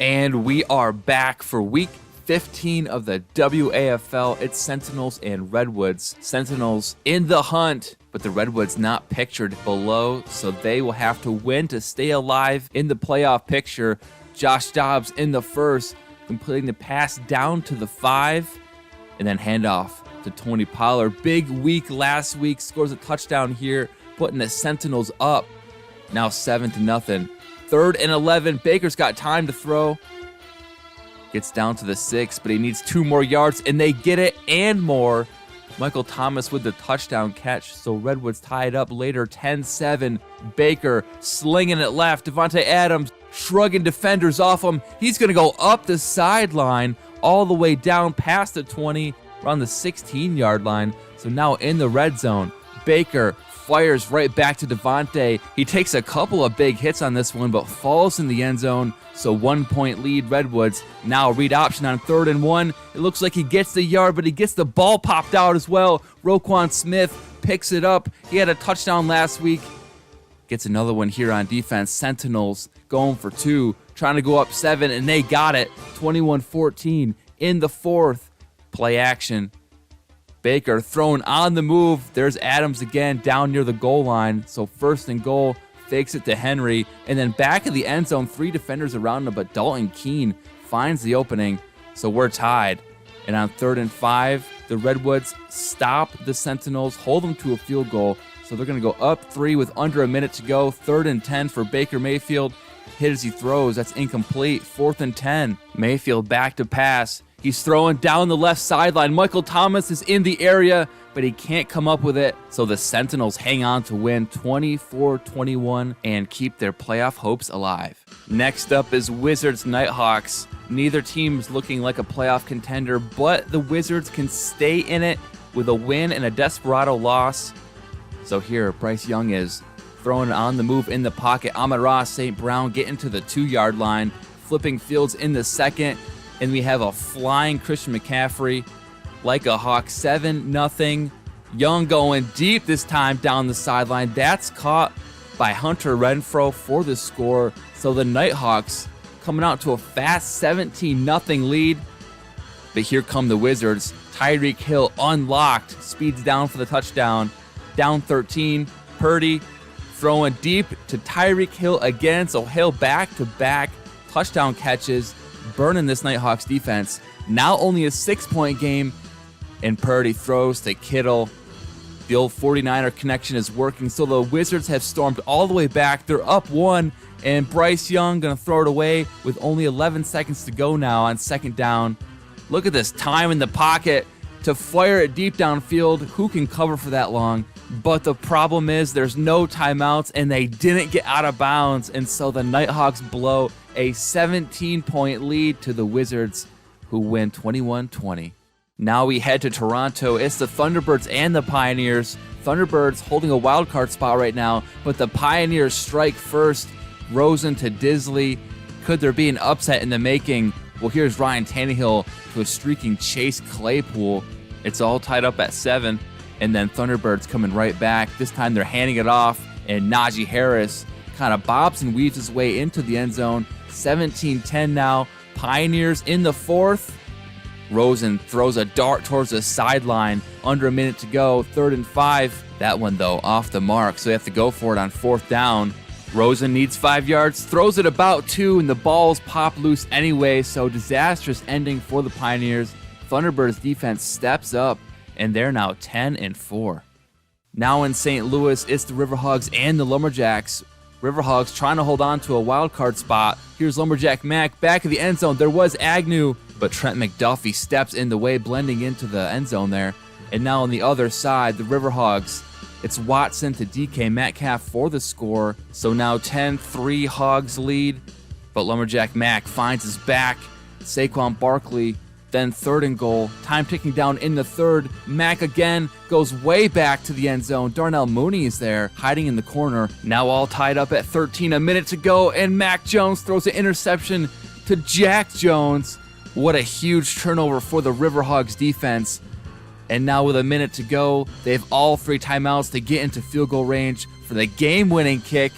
And we are back for week 15 of the WAFL. It's Sentinels and Redwoods. Sentinels in the hunt, but the Redwoods not pictured below, so they will have to win to stay alive in the playoff picture. Josh Dobbs in the first, completing the pass down to the 5, and then handoff to Tony Pollard. Big week last week, scores a touchdown here, putting the Sentinels up. Now 7-0. 3rd and 11. Baker's got time to throw. Gets down to the 6, but he needs 2 more yards, and they get it and more. Michael Thomas with the touchdown catch, so Redwoods tie it up later, 10-7. Baker slinging it left. Devontae Adams shrugging defenders off him. He's going to go up the sideline all the way down past the 20, around the 16-yard line. So now in the red zone, Baker fires right back to Devontae. He takes a couple of big hits on this one, but falls in the end zone. So 1-point lead Redwoods. Now read option on 3rd and 1. It looks like he gets the yard, but he gets the ball popped out as well. Roquan Smith picks it up. He had a touchdown last week. Gets another one here on defense. Sentinels going for 2, trying to go up 7, and they got it. 21-14 in the 4th. Play action. Baker thrown on the move. There's Adams again down near the goal line. So 1st and goal, fakes it to Henry. And then back in the end zone, 3 defenders around him, but Dalton Keene finds the opening. So we're tied. And on 3rd and 5, the Redwoods stop the Sentinels, hold them to a field goal. So they're going to go up 3 with under a minute to go. 3rd and 10 for Baker Mayfield. Hit as he throws. That's incomplete. 4th and 10. Mayfield back to pass. He's throwing down the left sideline. Michael Thomas is in the area, but he can't come up with it. So the Sentinels hang on to win 24-21 and keep their playoff hopes alive. Next up is Wizards Nighthawks. Neither team's looking like a playoff contender, but the Wizards can stay in it with a win and a Desperado loss. So here, Bryce Young is throwing on the move in the pocket. Amon-Ra St. Brown getting to the 2-yard line, flipping fields in the 2nd. And we have a flying Christian McCaffrey like a Hawk. 7-0. Young going deep this time down the sideline. That's caught by Hunter Renfro for the score. So the Nighthawks coming out to a fast 17-0 lead. But here come the Wizards. Tyreek Hill unlocked. Speeds down for the touchdown. Down 13. Purdy throwing deep to Tyreek Hill again. So Hill back-to-back touchdown catches, burning this Nighthawks defense. Now only a 6-point game, and Purdy throws to Kittle. The old 49er connection is working, so the Wizards have stormed all the way back. They're up 1, and Bryce Young going to throw it away with only 11 seconds to go now on 2nd down. Look at this time in the pocket to fire it deep downfield. Who can cover for that long? But the problem is there's no timeouts, and they didn't get out of bounds, and so the Nighthawks blow a 17-point lead to the Wizards, who win 21-20. Now we head to Toronto. It's the Thunderbirds and the Pioneers. Thunderbirds holding a wild card spot right now, but the Pioneers strike first. Rosen to Disley. Could there be an upset in the making? Well, here's Ryan Tannehill to a streaking Chase Claypool. It's all tied up at 7, and then Thunderbirds coming right back. This time they're handing it off, and Najee Harris kind of bobs and weaves his way into the end zone. 17-10 now. Pioneers in the 4th. Rosen throws a dart towards the sideline. Under a minute to go. 3rd and 5. That one, though, off the mark, so they have to go for it on 4th down. Rosen needs 5 yards, throws it about 2, and the balls pop loose anyway, so disastrous ending for the Pioneers. Thunderbirds defense steps up, and they're now 10-4. Now in St. Louis, it's the Riverhogs and the Lumberjacks. Riverhogs trying to hold on to a wild card spot. Here's Lumberjack Mac back of the end zone. There was Agnew, but Trent McDuffie steps in the way, blending into the end zone there. And now on the other side, the Riverhogs, it's Watson to DK Metcalf for the score. So now 10-3 Hogs lead, but Lumberjack Mac finds his back. Saquon Barkley, then 3rd and goal. Time ticking down in the 3rd. Mac again goes way back to the end zone. Darnell Mooney is there, hiding in the corner. Now all tied up at 13, a minute to go, and Mac Jones throws an interception to Jack Jones. What a huge turnover for the Riverhogs defense. And now with a minute to go, they have all 3 timeouts to get into field goal range for the game-winning kick.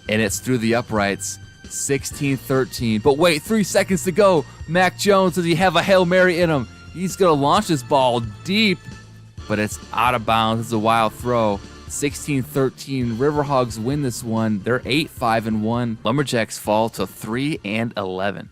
And it's through the uprights. 16-13. But wait, 3 seconds to go. Mac Jones, does he have a Hail Mary in him? He's going to launch this ball deep, but it's out of bounds. It's a wild throw. 16-13. Riverhogs win this one. They're 8-5-1. Lumberjacks fall to 3-11.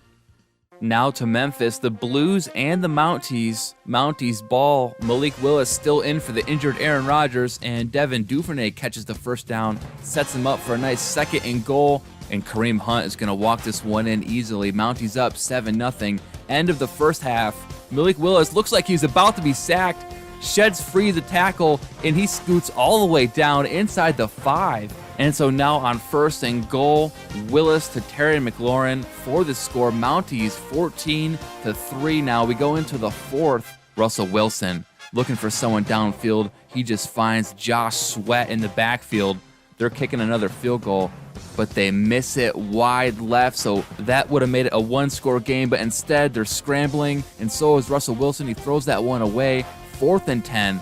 Now to Memphis, the Blues and the Mounties. Mounties ball. Malik Willis still in for the injured Aaron Rodgers, and Devin Duvernay catches the first down, sets him up for a nice 2nd and goal, and Kareem Hunt is going to walk this one in easily. Mounties up 7-0. End of the first half. Malik Willis looks like he's about to be sacked, sheds free the tackle, and he scoots all the way down inside the 5. And so now on 1st and goal, Willis to Terry McLaurin for the score. Mounties 14-3. Now we go into the 4th. Russell Wilson looking for someone downfield. He just finds Josh Sweat in the backfield. They're kicking another field goal, but they miss it wide left, so that would have made it a 1-score game, but instead they're scrambling, and so is Russell Wilson. He throws that one away. 4th and 10.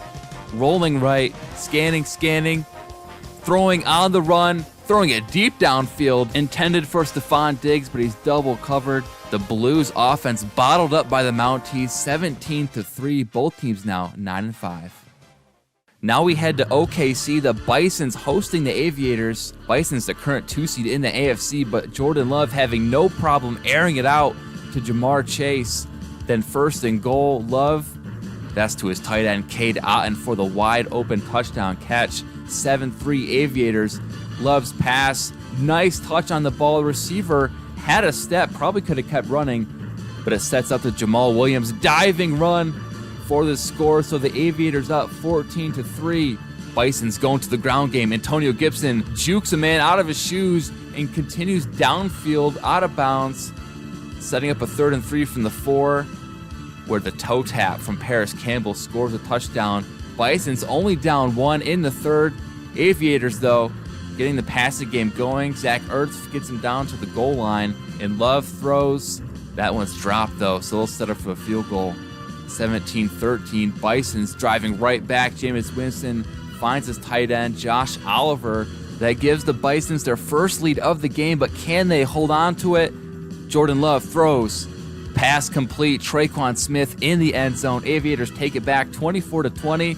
Rolling right, scanning, throwing on the run, throwing it deep downfield, intended for Stephon Diggs, but he's double covered. The Blues offense bottled up by the Mounties, 17-3. Both teams now 9-5. Now we head to OKC. The Bisons hosting the Aviators. Bison's the current 2 seed in the AFC, but Jordan Love having no problem airing it out to Jamar Chase. Then 1st and goal, Love, that's to his tight end, Cade Otton, for the wide open touchdown catch. 7-3 Aviators. Love's pass, nice touch on the ball. Receiver had a step, probably could have kept running, but it sets up the Jamal Williams diving run for the score. So the Aviators up 14-3. Bison's going to the ground game. Antonio Gibson jukes a man out of his shoes and continues downfield out of bounds, setting up a 3rd and 3 from the 4, where the toe tap from Paris Campbell scores a touchdown. Bison's only down 1 in the 3rd. Aviators, though, getting the passing game going. Zach Ertz gets him down to the goal line, and Love throws. That one's dropped, though, so they'll set up for a field goal. 17-13. Bison's driving right back. Jameis Winston finds his tight end, Josh Oliver. That gives the Bisons their first lead of the game, but can they hold on to it? Jordan Love throws. Pass complete. Traquan Smith in the end zone. Aviators take it back 24-20.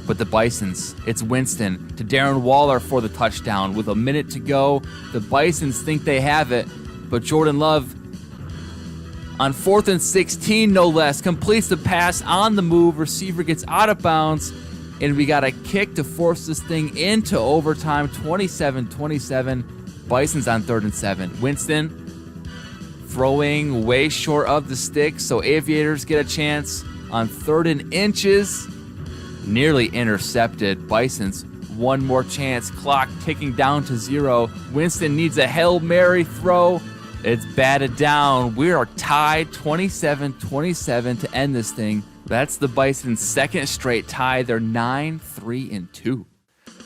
But the Bisons, it's Winston to Darren Waller for the touchdown. With a minute to go, the Bisons think they have it. But Jordan Love, on 4th and 16, no less, completes the pass on the move. Receiver gets out of bounds. And we got a kick to force this thing into overtime. 27-27. Bisons on 3rd and 7. Winston throwing way short of the stick, so Aviators get a chance on 3rd and inches. Nearly intercepted. Bisons one more chance. Clock ticking down to 0. Winston needs a Hail Mary throw. It's batted down. We are tied 27-27 to end this thing. That's the Bison's 2nd straight tie. They're 9-3-2.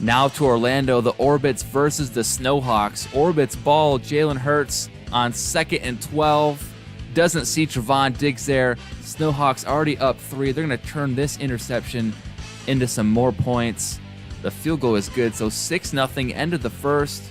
Now to Orlando, the Orbits versus the Snowhawks. Orbits ball, Jalen Hurts on 2nd and 12. Doesn't see Trevon Diggs there. Snowhawks already up 3. They're going to turn this interception into some more points. The field goal is good, so 6-0, end of the 1st.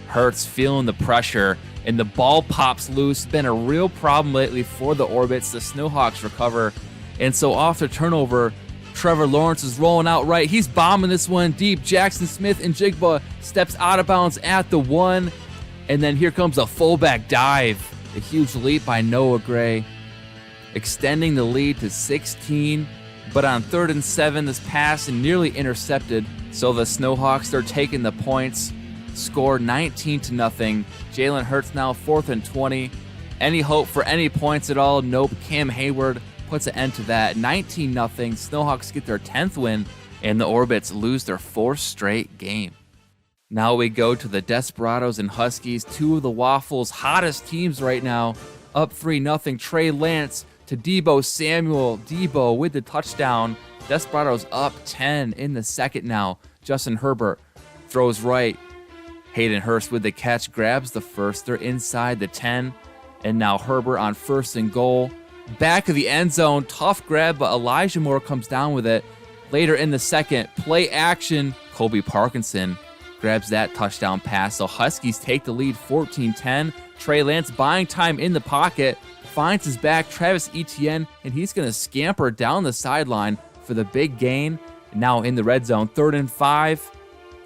Hurts feeling the pressure, and the ball pops loose. Been a real problem lately for the Orbits. The Snowhawks recover, and so off the turnover, Trevor Lawrence is rolling out right. He's bombing this one deep. Jackson Smith and Jigba steps out of bounds at the 1. And then here comes a fullback dive. A huge leap by Noah Gray, extending the lead to 16. But on 3rd and 7, this pass and nearly intercepted. So the Snowhawks, they're taking the points. Score 19-0. Jalen Hurts now 4th and 20. Any hope for any points at all? Nope. Cam Hayward puts an end to that. 19-0. Snowhawks get their 10th win, and the Orbits lose their 4th straight game. Now we go to the Desperados and Huskies, 2 of the WAFL's hottest teams right now. Up 3-0. Trey Lance to Deebo Samuel. Deebo with the touchdown. Desperados up 10 in the 2nd now. Justin Herbert throws right. Hayden Hurst with the catch, grabs the 1st. They're inside the 10. And now Herbert on 1st and goal. Back of the end zone. Tough grab, but Elijah Moore comes down with it. Later in the 2nd, play action. Colby Parkinson grabs that touchdown pass. So Huskies take the lead 14-10. Trey Lance buying time in the pocket, finds his back, Travis Etienne, and he's going to scamper down the sideline for the big gain. Now in the red zone, 3rd and 5,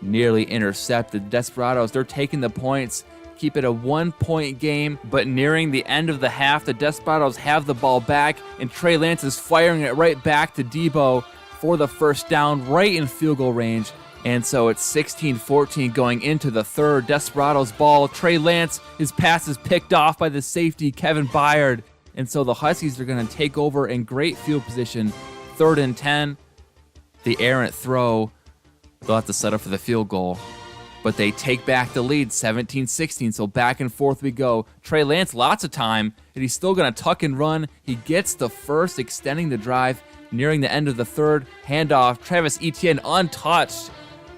nearly intercepted. Desperados, they're taking the points, keep it a 1-point game, but nearing the end of the half, the Desperados have the ball back, and Trey Lance is firing it right back to Debo for the first down, right in field goal range. And so it's 16-14 going into the third. Desperados ball. Trey Lance, his pass is picked off by the safety, Kevin Byard. And so the Huskies are going to take over in great field position. 3rd and 10. The errant throw. They'll have to set up for the field goal. But they take back the lead, 17-16. So back and forth we go. Trey Lance, lots of time, and he's still going to tuck and run. He gets the first, extending the drive. Nearing the end of the third, handoff. Travis Etienne untouched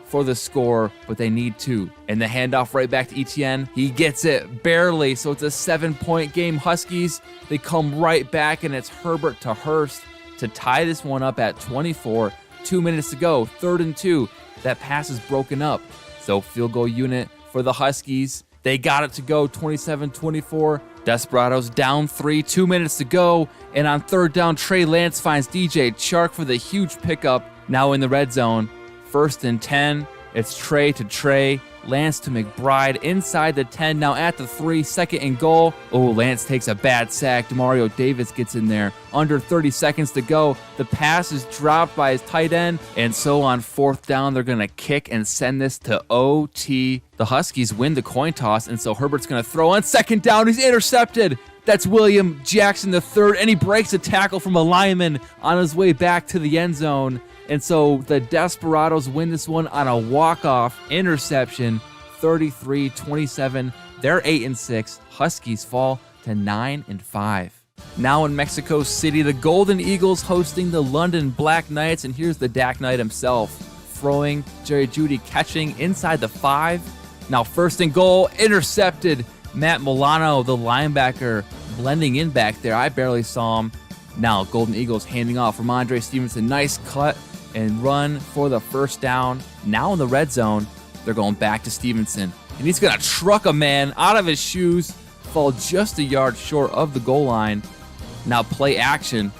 for the score, but they need 2. And the handoff right back to Etienne. He gets it barely, so it's a 7-point game. Huskies, they come right back, and it's Herbert to Hurst to tie this one up at 24. 2 minutes to go, 3rd and 2. That pass is broken up. So field goal unit for the Huskies. They got it to go, 27-24. Desperados down 3, 2 minutes to go. And on 3rd down, Trey Lance finds DJ Chark for the huge pickup. Now in the red zone. 1st and 10. It's Trey to Trey. Lance to McBride inside the 10. Now at the 3. 2nd and goal. Oh, Lance takes a bad sack. Demario Davis gets in there. Under 30 seconds to go. The pass is dropped by his tight end. And so on 4th down, they're going to kick and send this to OT. The Huskies win the coin toss. And so Herbert's going to throw on 2nd down. He's intercepted. That's William Jackson III. And he breaks a tackle from a lineman on his way back to the end zone. And so the Desperados win this one on a walk-off interception, 33-27. They're 8-6. Huskies fall to 9-5. Now in Mexico City, the Golden Eagles hosting the London Black Knights, and here's the Dak Knight himself throwing, Jerry Jeudy catching inside the 5. Now 1st and goal, intercepted. Matt Milano, the linebacker, blending in back there. I barely saw him. Now Golden Eagles handing off from Andre Stevenson. Nice cut and run for the 1st down. Now in the red zone, they're going back to Stevenson. And he's going to truck a man out of his shoes, fall just a yard short of the goal line. Now play action.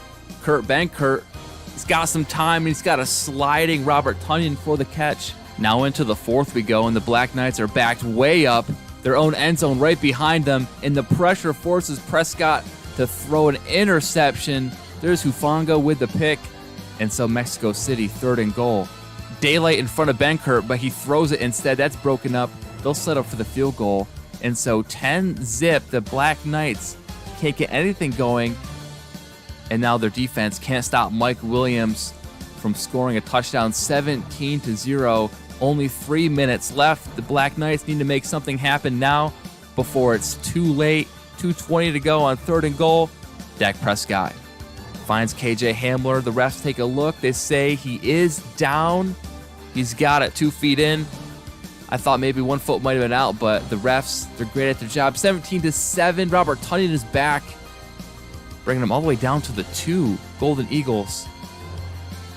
Kurt Benkert, he's got some time, and he's got a sliding Robert Tonyan for the catch. Now into the 4th we go, and the Black Knights are backed way up. Their own end zone right behind them, and the pressure forces Prescott to throw an interception. There's Hufanga with the pick. And so Mexico City, 3rd and goal. Daylight in front of Benkert, but he throws it instead. That's broken up. They'll set up for the field goal. And so 10-zip, the Black Knights can't get anything going. And now their defense can't stop Mike Williams from scoring a touchdown, 17-0. Only 3 minutes left. The Black Knights need to make something happen now before it's too late. 2:20 to go on 3rd and goal. Dak Prescott finds KJ Hamler. The refs take a look. They say he is down. He's got it 2 feet in. I thought maybe 1 foot might have been out, but the refs, they're great at their job. 17-7. Robert Tonyan is back, bringing him all the way down to the 2. Golden Eagles.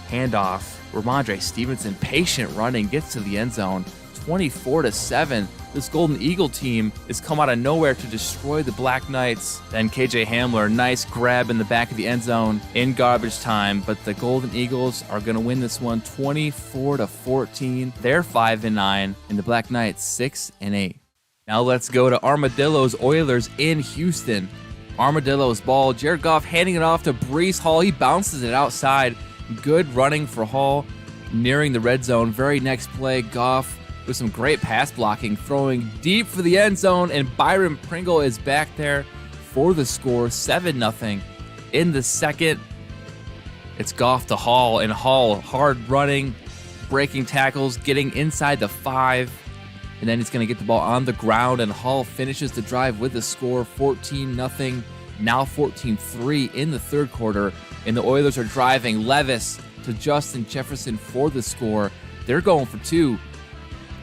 Handoff. Ramondre Stevenson, patient running, gets to the end zone. 24-7. This Golden Eagle team has come out of nowhere to destroy the Black Knights. Then KJ Hamler, nice grab in the back of the end zone in garbage time. But the Golden Eagles are going to win this one 24-14. They're 5-9, and the Black Knights 6-8. Now let's go to Armadillos Oilers in Houston. Armadillos ball. Jared Goff handing it off to Breece Hall. He bounces it outside. Good running for Hall. Nearing the red zone. Very next play, Goff with some great pass blocking, throwing deep for the end zone, and Byron Pringle is back there for the score, 7-0. In the second, it's Goff to Hall, and Hall hard running, breaking tackles, getting inside the 5, and then he's going to get the ball on the ground, and Hall finishes the drive with the score, 14-0, now 14-3 in the third quarter, and the Oilers are driving. Levis to Justin Jefferson for the score. They're going for 2.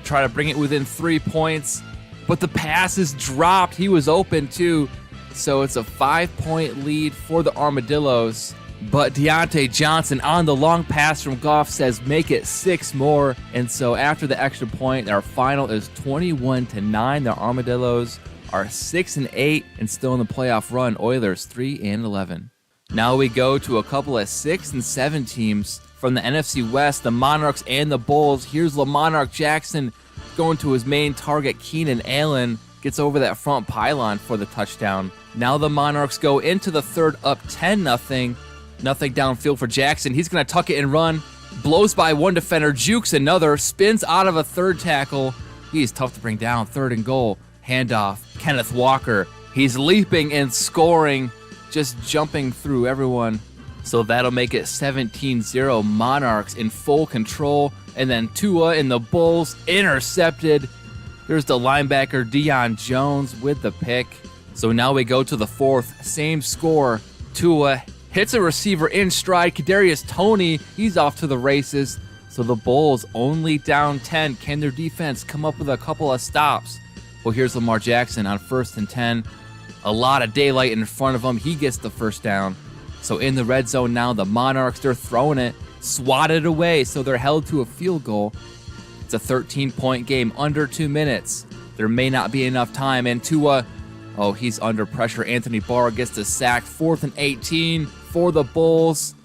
Try to bring it within 3 points, but the pass is dropped. He was open too, so it's a 5-point lead for the Armadillos. But Deontay Johnson on the long pass from Goff says make it 6 more. And so after the extra point, our final is 21-9. The Armadillos are 6-8 and still in the playoff run. Oilers 3-11. Now we go to a couple of 6 and 7 teams from the NFC West, the Monarchs and the Bulls. Here's Lamonarch Jackson going to his main target. Keenan Allen gets over that front pylon for the touchdown. Now the Monarchs go into the third up 10-0. Nothing downfield for Jackson. He's going to tuck it and run. Blows by one defender, jukes another, spins out of a third tackle. He's tough to bring down. 3rd and goal. Handoff. Kenneth Walker. He's leaping and scoring, just jumping through everyone. So that'll make it 17-0. Monarchs in full control. And then Tua and the Bulls intercepted. There's the linebacker Deion Jones with the pick. So now we go to the fourth. Same score. Tua hits a receiver in stride. Kadarius Toney, he's off to the races. So the Bulls only down 10. Can their defense come up with a couple of stops? Well, here's Lamar Jackson on 1st and 10. A lot of daylight in front of him. He gets the first down. So in the red zone now, the Monarchs, they're throwing it. Swatted away, so they're held to a field goal. It's a 13-point game, under 2 minutes. There may not be enough time. And Tua, he's under pressure. Anthony Barr gets the sack. 4th and 18 for the Bulls.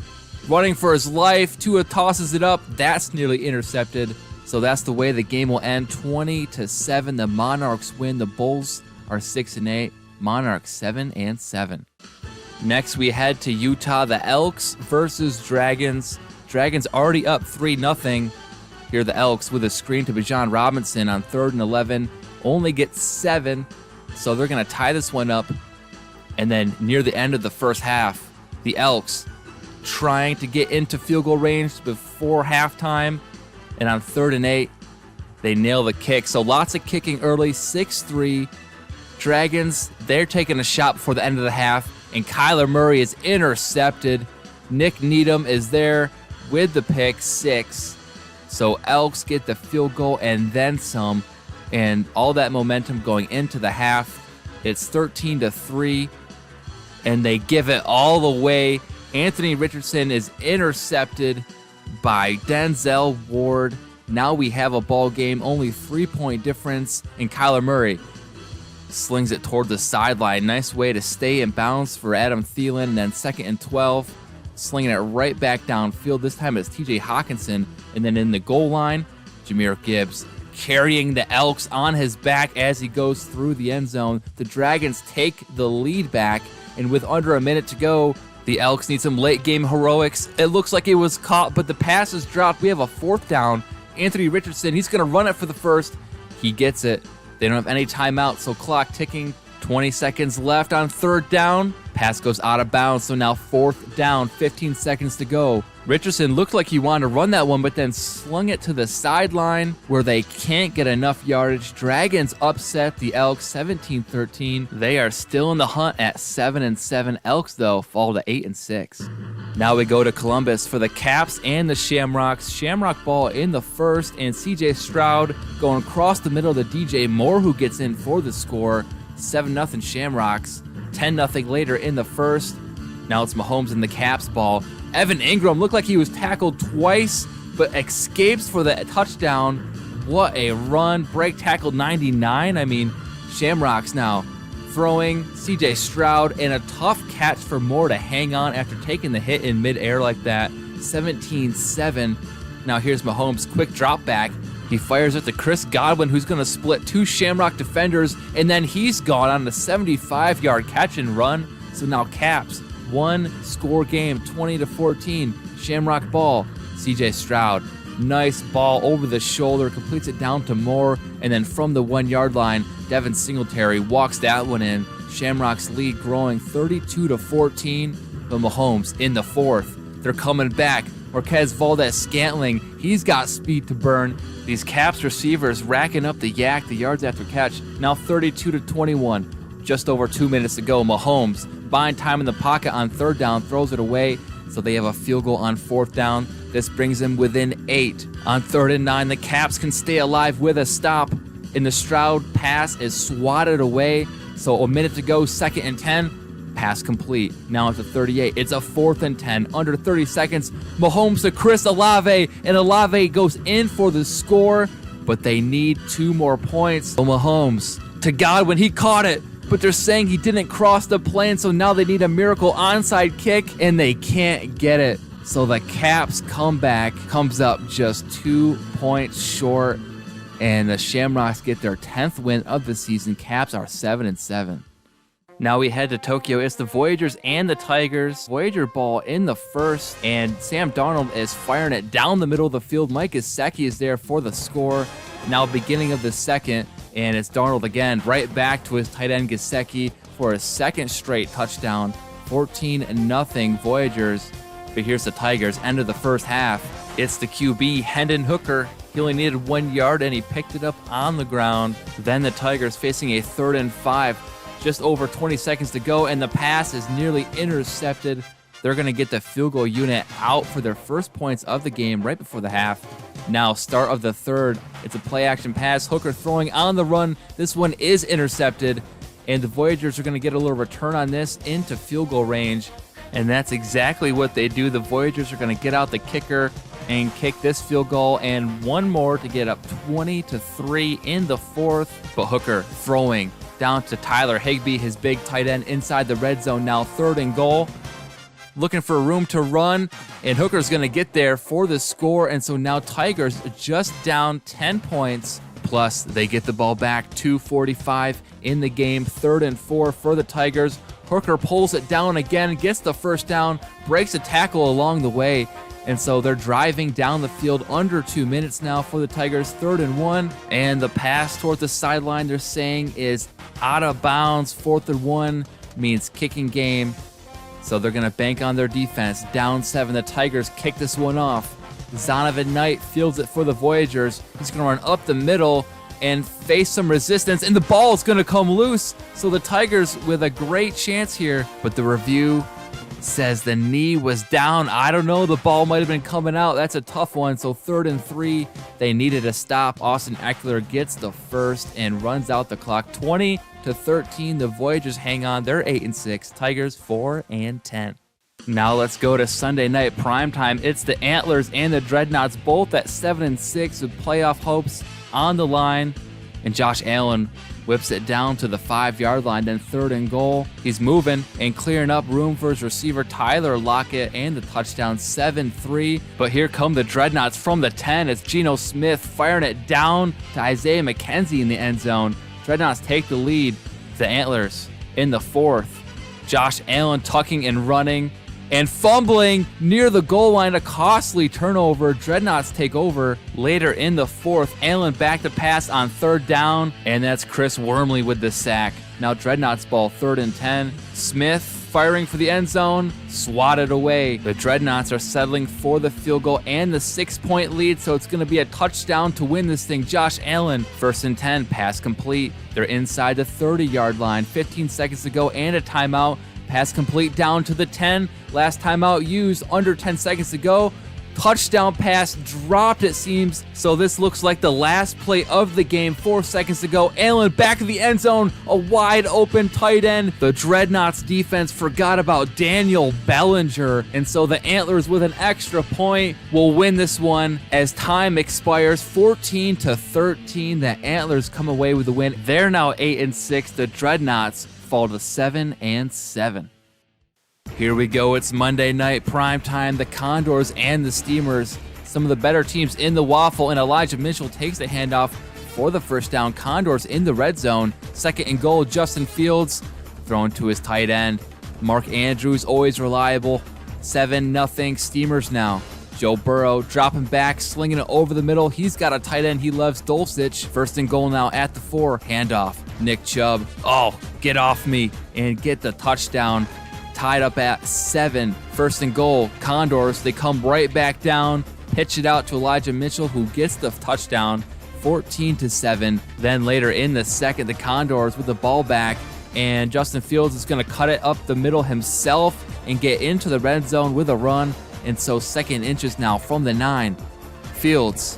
Running for his life. Tua tosses it up. That's nearly intercepted. So that's the way the game will end. 20-7. The Monarchs win. The Bulls are 6-8. Monarchs 7-7. Next, we head to Utah. The Elks versus Dragons. Dragons already up 3-0. Here are the Elks with a screen to Bijan Robinson on 3rd and 11. Only get 7. So they're going to tie this one up. And then near the end of the first half, the Elks trying to get into field goal range before halftime. And on 3rd and 8, they nail the kick. So lots of kicking early, 6-3. Dragons, they're taking a shot before the end of the half. And Kyler Murray is intercepted. Nick Needham is there with the pick, 6. So Elks get the field goal and then some. And all that momentum going into the half. It's 13-3. And they give it all away. Anthony Richardson is intercepted by Denzel Ward. Now we have a ball game, only 3-point difference. And Kyler Murray slings it toward the sideline. Nice way to stay in bounds for Adam Thielen. And then 2nd and 12. Slinging it right back downfield. This time it's TJ Hawkinson. And then in the goal line, Jahmyr Gibbs carrying the Elks on his back as he goes through the end zone. The Dragons take the lead back. And with under a minute to go, the Elks need some late game heroics. It looks like it was caught, but the pass is dropped. We have a 4th down. Anthony Richardson, he's going to run it for the first. He gets it. They don't have any timeout, so clock ticking. 20 seconds left on 3rd down. Pass goes out of bounds, so now 4th down, 15 seconds to go. Richardson looked like he wanted to run that one, but then slung it to the sideline where they can't get enough yardage. Dragons upset the Elks 17-13. They are still in the hunt at 7-7. Elks, though, fall to 8-6. Now we go to Columbus for the Caps and the Shamrocks. Shamrock ball in the first, and CJ Stroud going across the middle to DJ Moore, who gets in for the score. 7-0 Shamrocks. 10-0 later in the first. Now it's Mahomes in the Caps ball. Evan Ingram looked like he was tackled twice, but escapes for the touchdown. What a run. Break tackle 99. I mean, Shamrocks now throwing. CJ Stroud, and a tough catch for Moore to hang on after taking the hit in midair like that. 17-7. Now here's Mahomes' quick drop back. He fires it to Chris Godwin, who's going to split 2 Shamrock defenders, and then he's gone on a 75-yard catch and run. So now Caps, 1-score game, 20-14. Shamrock ball. CJ Stroud, nice ball over the shoulder, completes it down to Moore, and then from the 1-yard line, Devin Singletary walks that one in. Shamrock's lead growing 32-14. But Mahomes in the 4th. They're coming back. Marquez Valdez-Scantling, he's got speed to burn. These Caps receivers racking up the yards after catch. Now 32-21. Just over 2 minutes to go. Mahomes buying time in the pocket on 3rd down, throws it away. So they have a field goal on 4th down. This brings them within 8. On 3rd and 9, the Caps can stay alive with a stop. And the Stroud pass is swatted away. So a minute to go, 2nd and 10. Pass complete. Now it's a 38. It's a 4th and 10. Under 30 seconds. Mahomes to Chris Olave. And Olave goes in for the score. But they need 2 more points. So Mahomes to Godwin. He caught it. But they're saying he didn't cross the plane. So now they need a miracle onside kick. And they can't get it. So the Caps comeback comes up just 2 points short. And the Shamrocks get their 10th win of the season. Caps are 7-7. Now we head to Tokyo. It's the Voyagers and the Tigers. Voyager ball in the first, and Sam Darnold is firing it down the middle of the field. Mike Gesicki is there for the score. Now beginning of the second, and it's Darnold again, right back to his tight end Gesicki for a second straight touchdown. 14-0 Voyagers. But here's the Tigers, end of the first half. It's the QB, Hendon Hooker. He only needed 1 yard, and he picked it up on the ground. Then the Tigers facing a 3rd and 5. Just over 20 seconds to go, and the pass is nearly intercepted. They're going to get the field goal unit out for their first points of the game right before the half. Now, start of the third. It's a play-action pass. Hooker throwing on the run. This one is intercepted, and the Voyagers are going to get a little return on this into field goal range, and that's exactly what they do. The Voyagers are going to get out the kicker and kick this field goal, and one more to get up 20-3 in the fourth. But Hooker throwing down to Tyler Higbee, his big tight end, inside the red zone. Now 3rd and goal. Looking for room to run, and Hooker's going to get there for the score. And so now Tigers just down 10 points. Plus, they get the ball back. 2:45 in the game. 3rd and 4 for the Tigers. Hooker pulls it down again, gets the first down, breaks a tackle along the way. And so they're driving down the field under 2 minutes now for the Tigers. 3rd and 1. And the pass toward the sideline, they're saying, is out of bounds. 4th and 1 means kicking game. So they're going to bank on their defense. Down 7. The Tigers kick this one off. Zonovan Knight fields it for the Voyagers. He's going to run up the middle and face some resistance. And the ball is going to come loose. So the Tigers with a great chance here. But the review says the knee was down. I don't know. The ball might have been coming out. That's a tough one. So 3rd and 3. They needed a stop. Austin Eckler gets the first and runs out the clock. 20-13. The Voyagers hang on. They're 8-6. Tigers 4-10. Now let's go to Sunday night primetime. It's the Antlers and the Dreadnoughts, both at 7-6 with playoff hopes on the line. And Josh Allen whips it down to the 5-yard line, then 3rd and goal. He's moving and clearing up room for his receiver Tyler Lockett, and the touchdown. 7-3. But here come the Dreadnoughts from the 10. It's Geno Smith firing it down to Isaiah McKenzie in the end zone. Dreadnoughts take the lead. The Antlers in the 4th. Josh Allen tucking and running and fumbling near the goal line, a costly turnover. Dreadnoughts take over later in the 4th. Allen back to pass on 3rd down, and that's Chris Wormley with the sack. Now Dreadnoughts ball 3rd and 10. Smith firing for the end zone, swatted away. The Dreadnoughts are settling for the field goal and the 6-point lead, so it's going to be a touchdown to win this thing. Josh Allen, 1st and 10, pass complete. They're inside the 30-yard line, 15 seconds to go and a timeout. Pass complete down to the 10. Last timeout used, under 10 seconds to go. Touchdown pass dropped, it seems. So this looks like the last play of the game. 4 seconds to go. Allen back of the end zone. A wide open tight end. The Dreadnoughts defense forgot about Daniel Bellinger. And so the Antlers with an extra point will win this one as time expires. 14-13. The Antlers come away with the win. They're now 8-6. The Dreadnoughts fall to 7-7. Here we go. It's Monday night primetime. The Condors and the Steamers, some of the better teams in the WAFL, and Elijah Mitchell takes the handoff for the first down. Condors in the red zone. 2nd and goal. Justin Fields thrown to his tight end. Mark Andrews, always reliable. 7-0 Steamers now. Joe Burrow dropping back, slinging it over the middle. He's got a tight end he loves, Dulcich. 1st and goal now at the 4. Handoff. Nick Chubb. Oh, get off me and get the touchdown. Tied up at 7. 1st and goal. Condors, they come right back down. Pitch it out to Elijah Mitchell, who gets the touchdown. 14-7. Then later in the second, the Condors with the ball back, and Justin Fields is going to cut it up the middle himself and get into the red zone with a run. And so 2nd inches now from the 9. Fields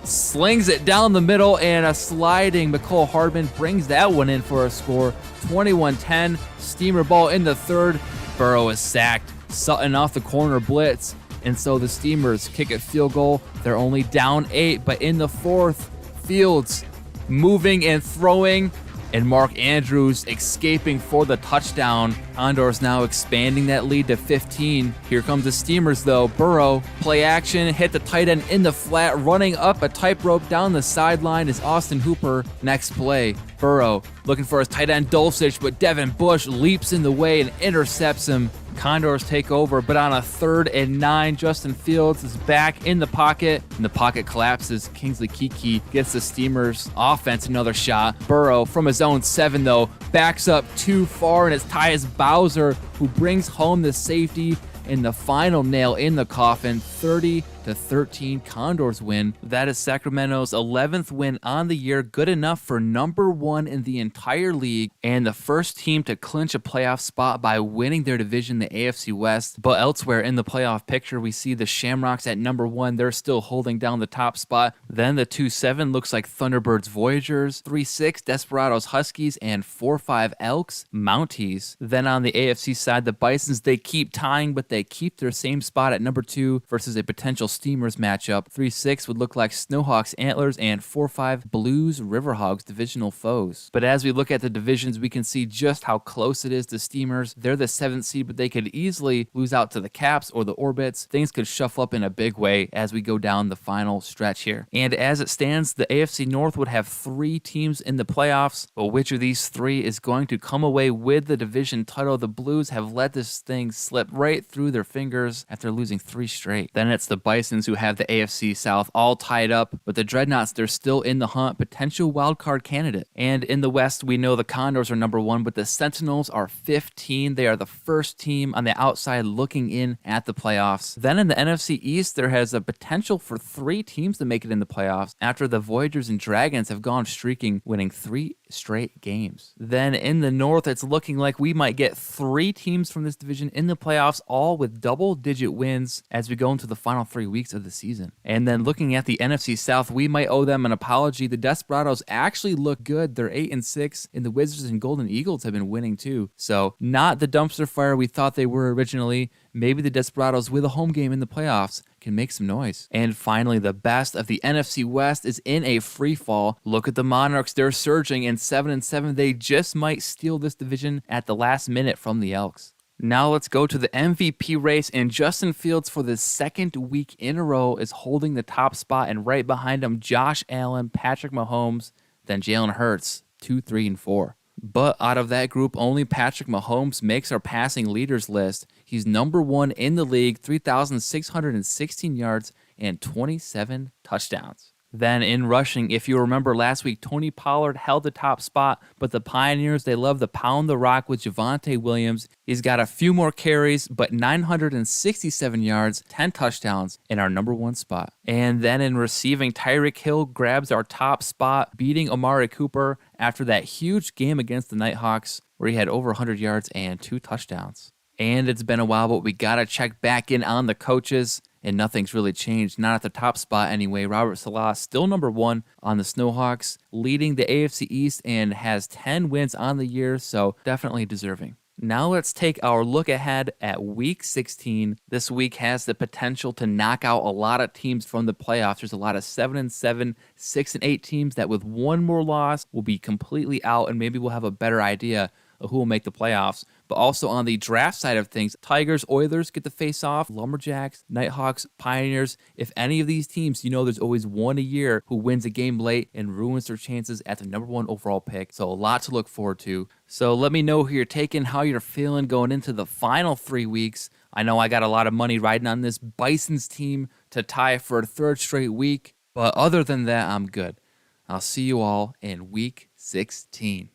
slings it down the middle, and a sliding McCole Hardman brings that one in for a score. 21-10. Steamer ball in the third. Burrow is sacked. Sutton off the corner blitz. And so the Steamers kick a field goal. They're only down 8, but in the fourth, Fields moving and throwing, and Mark Andrews escaping for the touchdown. Condors now expanding that lead to 15. Here comes the Steamers though. Burrow, play action, hit the tight end in the flat, running up a tightrope down the sideline is Austin Hooper. Next play, Burrow looking for his tight end Dulcich, but Devin Bush leaps in the way and intercepts him. Condors take over, but on a 3rd and 9, Justin Fields is back in the pocket, and the pocket collapses. Kingsley Keke gets the Steamers offense another shot. Burrow from his own 7, though, backs up too far, and it's Tyus Bowser who brings home the safety and the final nail in the coffin. 30-13 Condors win. That is Sacramento's 11th win on the year, good enough for number 1 in the entire league and the first team to clinch a playoff spot by winning their division, the AFC West. But elsewhere in the playoff picture, we see the Shamrocks at number 1. They're still holding down the top spot. Then the 2-7 looks like Thunderbirds Voyagers, 3-6 Desperados Huskies, and 4-5 Elks Mounties. Then on the AFC side, the Bisons, they keep tying, but they keep their same spot at number 2 versus a potential Steamers matchup. 3-6 would look like Snowhawks Antlers, and 4-5 Blues Riverhogs, divisional foes. But as we look at the divisions, we can see just how close it is to Steamers. They're the 7th seed, but they could easily lose out to the Caps or the Orbits. Things could shuffle up in a big way as we go down the final stretch here. And as it stands, the AFC North would have 3 teams in the playoffs, but which of these 3 is going to come away with the division title? The Blues have let this thing slip right through their fingers after losing 3 straight. Then it's the Bisons who have the AFC South all tied up, but the Dreadnoughts, they're still in the hunt, potential wildcard candidate. And in the West, we know the Condors are number 1, but the Sentinels are 15. They are the first team on the outside looking in at the playoffs. Then in the NFC East, there has a potential for 3 teams to make it in the playoffs after the Voyagers and Dragons have gone streaking, winning 3 straight games. Then in the North, it's looking like we might get 3 teams from this division in the playoffs, all with double-digit wins as we go into the final 3 weeks of the season. And then looking at the NFC South, we might owe them an apology. The Desperados actually look good. They're 8-6, and the Wizards and Golden Eagles have been winning too. So not the dumpster fire we thought they were originally. Maybe the Desperados with a home game in the playoffs can make some noise. And finally, the best of the NFC West is in a free fall. Look at the Monarchs. They're surging, and 7-7. They just might steal this division at the last minute from the Elks. Now let's go to the MVP race, and Justin Fields for the 2nd week in a row is holding the top spot, and right behind him, Josh Allen, Patrick Mahomes, then Jalen Hurts, 2, 3, and 4. But out of that group, only Patrick Mahomes makes our passing leaders list. He's number 1 in the league, 3,616 yards and 27 touchdowns. Then in rushing, if you remember last week, Tony Pollard held the top spot, but the Pioneers, they love to pound the rock with Javonte Williams. He's got a few more carries, but 967 yards, 10 touchdowns in our number 1 spot. And then in receiving, Tyreek Hill grabs our top spot, beating Amari Cooper after that huge game against the Nighthawks, where he had over 100 yards and 2 touchdowns. And it's been a while, but we got to check back in on the coaches. And nothing's really changed, not at the top spot anyway. Robert Salah still number 1 on the Snowhawks, leading the AFC East and has 10 wins on the year, so definitely deserving. Now let's take our look ahead at Week 16. This week has the potential to knock out a lot of teams from the playoffs. There's a lot of 7-7, 6-8 teams that with one more loss will be completely out, and maybe we'll have a better idea of who will make the playoffs. But also on the draft side of things, Tigers, Oilers get to face off, Lumberjacks, Nighthawks, Pioneers. If any of these teams, you know there's always one a year who wins a game late and ruins their chances at the number 1 overall pick. So a lot to look forward to. So let me know who you're taking, how you're feeling going into the final 3 weeks. I know I got a lot of money riding on this Bison's team to tie for a 3rd straight week. But other than that, I'm good. I'll see you all in Week 16.